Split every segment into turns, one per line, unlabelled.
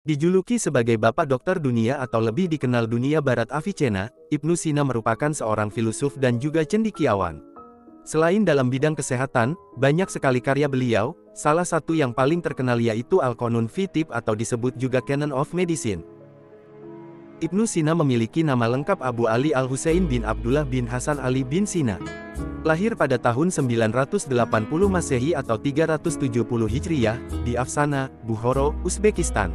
Dijuluki sebagai Bapak Dokter Dunia atau lebih dikenal dunia Barat Avicenna, Ibnu Sina merupakan seorang filosof dan juga cendekiawan. Selain dalam bidang kesehatan, banyak sekali karya beliau, salah satu yang paling terkenal yaitu Al-Qanun fi Tibb atau disebut juga Canon of Medicine. Ibnu Sina memiliki nama lengkap Abu Ali Al-Husain bin Abdullah bin Hasan Ali bin Sina. Lahir pada tahun 980 Masehi atau 370 Hijriyah, di Afsana, Bukhara, Uzbekistan.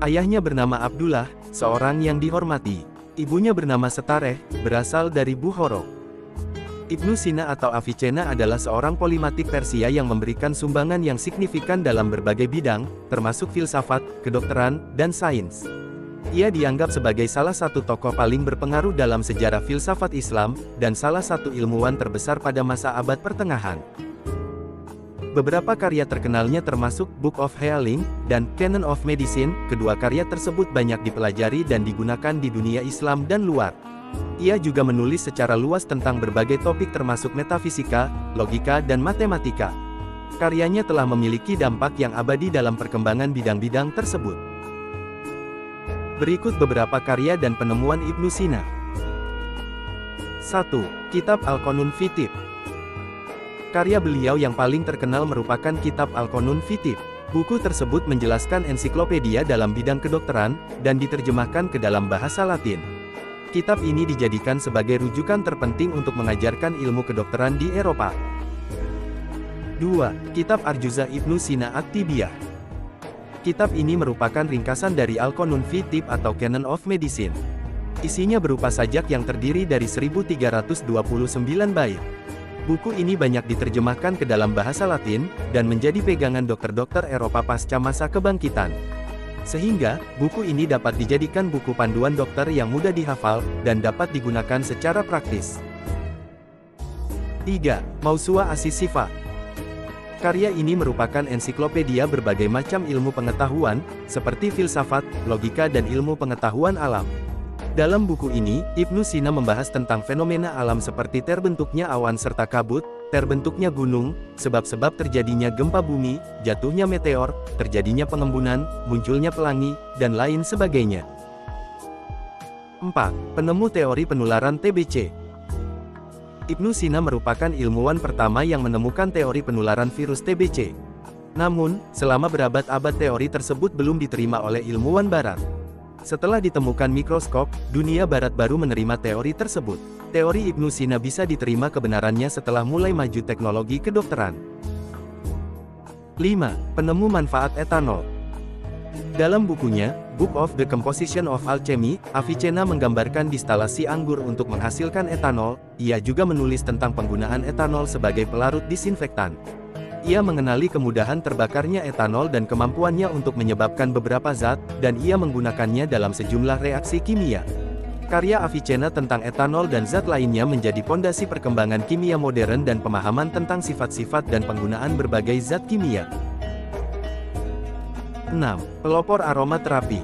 Ayahnya bernama Abdullah, seorang yang dihormati. Ibunya bernama Setareh, berasal dari Bukhara. Ibnu Sina atau Avicenna adalah seorang polimatik Persia yang memberikan sumbangan yang signifikan dalam berbagai bidang, termasuk filsafat, kedokteran, dan sains. Ia dianggap sebagai salah satu tokoh paling berpengaruh dalam sejarah filsafat Islam, dan salah satu ilmuwan terbesar pada masa abad pertengahan. Beberapa karya terkenalnya termasuk Book of Healing, dan Canon of Medicine. Kedua karya tersebut banyak dipelajari dan digunakan di dunia Islam dan luar. Ia juga menulis secara luas tentang berbagai topik termasuk metafisika, logika dan matematika. Karyanya telah memiliki dampak yang abadi dalam perkembangan bidang-bidang tersebut. Berikut beberapa karya dan penemuan Ibnu Sina. 1. Kitab Al-Qanun fi Tibb. Karya beliau yang paling terkenal merupakan Kitab Al-Qanun fi Tibb. Buku tersebut menjelaskan ensiklopedia dalam bidang kedokteran, dan diterjemahkan ke dalam bahasa Latin. Kitab ini dijadikan sebagai rujukan terpenting untuk mengajarkan ilmu kedokteran di Eropa. 2. Kitab Arjuzah Ibnu Sina At-Tibbiyah. Kitab ini merupakan ringkasan dari Al-Qanun fi Tibb atau Canon of Medicine. Isinya berupa sajak yang terdiri dari 1329 bait. Buku ini banyak diterjemahkan ke dalam bahasa Latin, dan menjadi pegangan dokter-dokter Eropa pasca masa kebangkitan. Sehingga, buku ini dapat dijadikan buku panduan dokter yang mudah dihafal, dan dapat digunakan secara praktis. 3. Mawsu'ah As-Sifat. Karya ini merupakan ensiklopedia berbagai macam ilmu pengetahuan, seperti filsafat, logika dan ilmu pengetahuan alam. Dalam buku ini, Ibnu Sina membahas tentang fenomena alam seperti terbentuknya awan serta kabut, terbentuknya gunung, sebab-sebab terjadinya gempa bumi, jatuhnya meteor, terjadinya pengembunan, munculnya pelangi, dan lain sebagainya. 4. Penemu teori penularan TBC. Ibnu Sina merupakan ilmuwan pertama yang menemukan teori penularan virus TBC. Namun, selama berabad-abad teori tersebut belum diterima oleh ilmuwan barat. Setelah ditemukan mikroskop, dunia barat baru menerima teori tersebut. Teori Ibnu Sina bisa diterima kebenarannya setelah mulai maju teknologi kedokteran. 5. Penemu manfaat etanol. Dalam bukunya, Book of the Composition of Alchemy, Avicenna menggambarkan distilasi anggur untuk menghasilkan etanol. Ia juga menulis tentang penggunaan etanol sebagai pelarut disinfektan. Ia mengenali kemudahan terbakarnya etanol dan kemampuannya untuk menyebabkan beberapa zat, dan ia menggunakannya dalam sejumlah reaksi kimia. Karya Avicenna tentang etanol dan zat lainnya menjadi pondasi perkembangan kimia modern dan pemahaman tentang sifat-sifat dan penggunaan berbagai zat kimia. 6. Pelopor aromaterapi.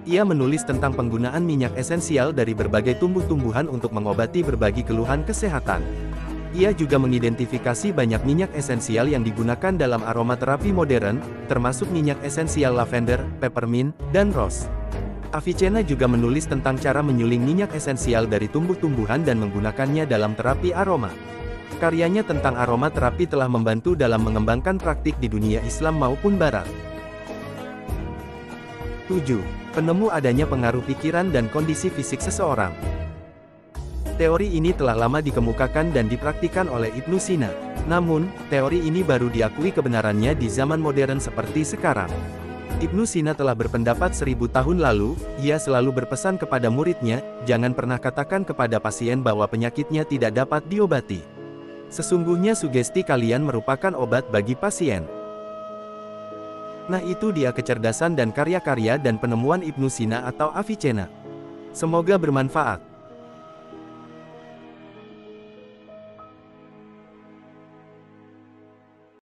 Ia menulis tentang penggunaan minyak esensial dari berbagai tumbuh-tumbuhan untuk mengobati berbagai keluhan kesehatan. Ia juga mengidentifikasi banyak minyak esensial yang digunakan dalam aromaterapi modern, termasuk minyak esensial lavender, peppermint, dan rose. Avicenna juga menulis tentang cara menyuling minyak esensial dari tumbuh-tumbuhan dan menggunakannya dalam terapi aroma. Karyanya tentang aromaterapi telah membantu dalam mengembangkan praktik di dunia Islam maupun Barat. 7. Penemu adanya pengaruh pikiran dan kondisi fisik seseorang. Teori ini telah lama dikemukakan dan dipraktikkan oleh Ibnu Sina. Namun, teori ini baru diakui kebenarannya di zaman modern seperti sekarang. Ibnu Sina telah berpendapat 1000 tahun lalu. Ia selalu berpesan kepada muridnya, jangan pernah katakan kepada pasien bahwa penyakitnya tidak dapat diobati. Sesungguhnya sugesti kalian merupakan obat bagi pasien. Nah, itu dia kecerdasan dan karya-karya dan penemuan Ibnu Sina atau Avicenna. Semoga bermanfaat.